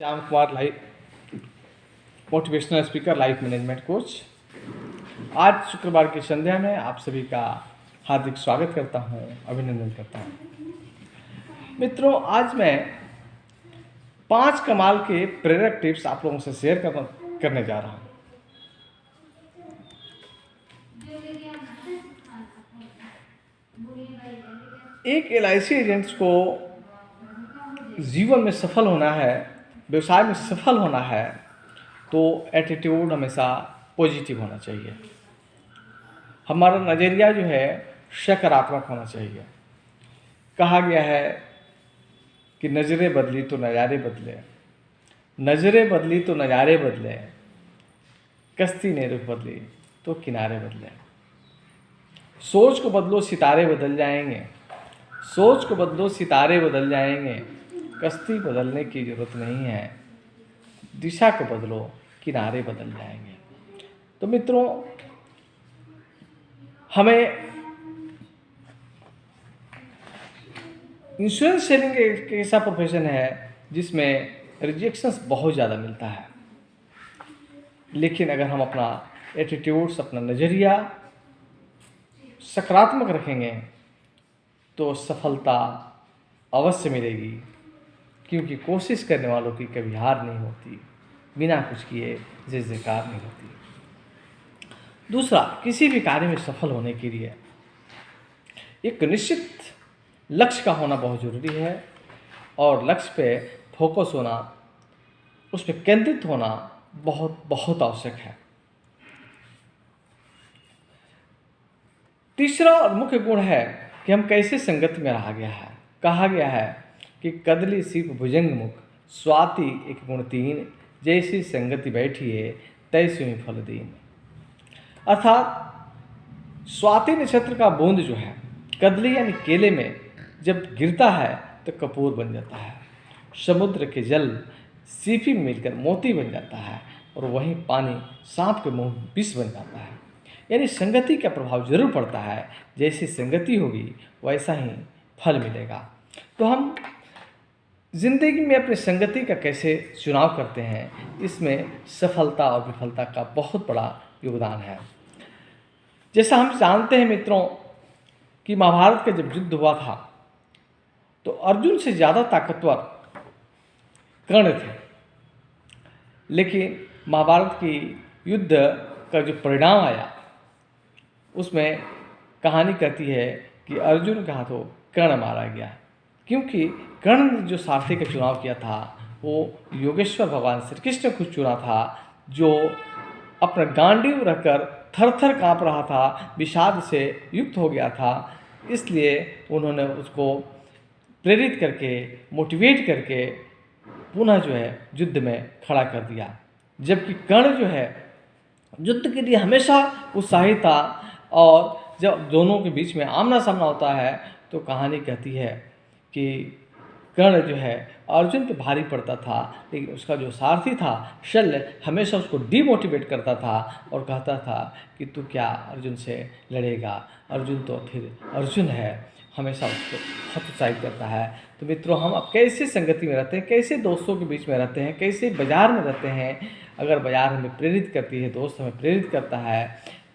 Shyam Kumar, motivational speaker, life management coach. आज शुक्रवार की संध्या में आप सभी का हार्दिक स्वागत करता हूं, अभिनंदन करता हूं। मित्रों, आज मैं 5 कमाल के प्रेरक टिप्स आप लोगों से शेयर करने जा रहा हूं। एक LIC एजेंट को जीवन में सफल होना है, व्यवसाय में सफल होना है, तो एटीट्यूड हमेशा पॉजिटिव होना चाहिए। हमारा नज़रिया जो है सकारात्मक होना चाहिए। कहा गया है कि नज़रें बदली तो नज़ारे बदले, नज़रें बदली तो नज़ारे बदले, कश्ती ने रुख बदली तो किनारे बदले। सोच को बदलो, सितारे बदल जाएंगे। सोच को बदलो, सितारे बदल जाएंगे। कश्ती बदलने की ज़रूरत नहीं है, दिशा को बदलो, किनारे बदल जाएंगे। तो मित्रों, हमें इंश्योरेंस सेलिंग एक ऐसा प्रोफेशन है जिसमें रिजेक्शंस बहुत ज़्यादा मिलता है, लेकिन अगर हम अपना एटीट्यूड्स, अपना नज़रिया सकारात्मक रखेंगे तो सफलता अवश्य मिलेगी, क्योंकि कोशिश करने वालों की कभी हार नहीं होती, बिना कुछ किए जय जयकार नहीं होती। दूसरा, किसी भी कार्य में सफल होने के लिए एक निश्चित लक्ष्य का होना बहुत ज़रूरी है, और लक्ष्य पे फोकस होना, उस पर केंद्रित होना बहुत बहुत आवश्यक है। तीसरा और मुख्य गुण है कि हम कैसे संगति में रहा गया है। कहा गया है कि कदली सीप भुजंग मुख, स्वाति एक गुण तीन, जैसी संगति बैठी है तैसी ही फल दीन। अर्थात स्वाति नक्षत्र का बूंद जो है कदली यानी केले में जब गिरता है तो कपूर बन जाता है। समुद्र के जल सीपी में मिलकर मोती बन जाता है, और वहीं पानी सांप के मुंह विष बन जाता है। यानी संगति का प्रभाव जरूर पड़ता है। जैसी संगति होगी वैसा ही फल मिलेगा। तो हम जिंदगी में अपनी संगति का कैसे चुनाव करते हैं, इसमें सफलता और विफलता का बहुत बड़ा योगदान है। जैसा हम जानते हैं मित्रों कि महाभारत का जब युद्ध हुआ था तो अर्जुन से ज़्यादा ताकतवर कर्ण थे, लेकिन महाभारत की युद्ध का जो परिणाम आया उसमें कहानी कहती है कि अर्जुन के हाथों कर्ण मारा गया, क्योंकि कर्ण ने जो सारथी का चुनाव किया था वो योगेश्वर भगवान श्री कृष्ण को चुना था, जो अपना गांडीव रखकर थर थर काँप रहा था, विषाद से युक्त हो गया था। इसलिए उन्होंने उसको प्रेरित करके, मोटिवेट करके पुनः जो है युद्ध में खड़ा कर दिया। जबकि कर्ण जो है युद्ध के लिए हमेशा उत्साहित था, और जब दोनों के बीच में आमना सामना होता है तो कहानी कहती है कि कर्ण जो है अर्जुन पे भारी पड़ता था, लेकिन उसका जो सारथी था शल्य हमेशा उसको डीमोटिवेट करता था और कहता था कि तू क्या अर्जुन से लड़ेगा, अर्जुन तो फिर अर्जुन है, हमेशा उसको बहुत उत्साहित करता है। तो मित्रों, हम अब कैसे संगति में रहते हैं, कैसे दोस्तों के बीच में रहते हैं, कैसे बाज़ार में रहते हैं। अगर बाज़ार हमें प्रेरित करती है, दोस्त हमें प्रेरित करता है,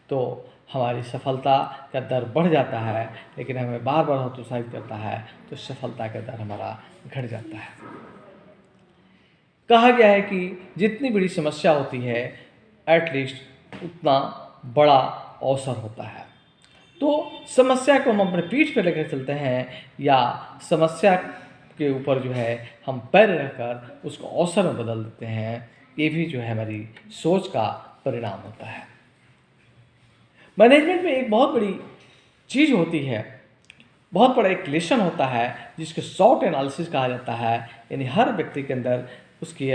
तो हमारी सफलता का दर बढ़ जाता है। लेकिन हमें बार बार हतोत्साहित करता है तो सफलता का दर हमारा घट जाता है। कहा गया है कि जितनी बड़ी समस्या होती है एटलीस्ट उतना बड़ा अवसर होता है। तो समस्या को हम अपने पीठ पर लेकर चलते हैं, या समस्या के ऊपर जो है हम पैर रखकर उसको अवसर में बदल देते हैं, ये भी जो है हमारी सोच का परिणाम होता है। मैनेजमेंट में एक बहुत बड़ी चीज़ होती है, बहुत बड़ा एक लेसन होता है जिसको शॉर्ट एनालिसिस कहा जाता है। यानी हर व्यक्ति के अंदर उसकी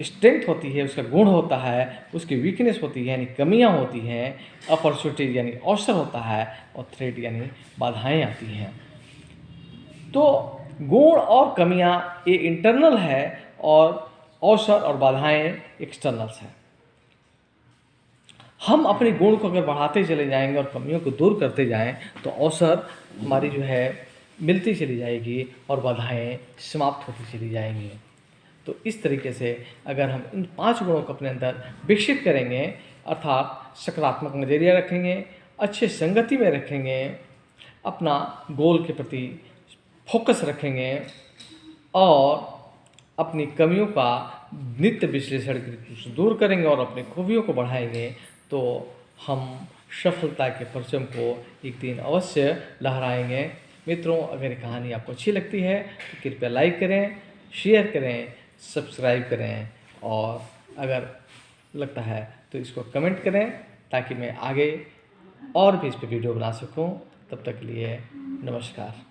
स्ट्रेंथ होती है, उसका गुण होता है, उसकी वीकनेस होती है यानी कमियां होती हैं, अपॉर्चुनिटीज यानी अवसर होता है, और थ्रेट यानी बाधाएं आती हैं। तो गुण और कमियां ये इंटरनल है, और अवसर और बाधाएं एक्सटर्नल्स हैं। हम अपने गुण को अगर बढ़ाते चले जाएंगे और कमियों को दूर करते जाएं तो अवसर हमारी जो है मिलती चली जाएगी और बाधाएं समाप्त होती चली जाएंगी। तो तो इस तरीके से अगर हम इन 5 गुणों को अपने अंदर विकसित करेंगे, अर्थात सकारात्मक नज़रिया रखेंगे, अच्छे संगति में रखेंगे, अपना गोल के प्रति फोकस रखेंगे और अपनी कमियों का नित्य विश्लेषण करके दूर करेंगे और अपनी खूबियों को बढ़ाएंगे, तो हम सफलता के परचम को एक दिन अवश्य लहराएंगे। मित्रों, अगर ये कहानी आपको अच्छी लगती है तो कृपया लाइक करें, शेयर करें, सब्सक्राइब करें और अगर लगता है तो इसको कमेंट करें ताकि मैं आगे और भी इस पर वीडियो बना सकूं। तब तक के लिए नमस्कार।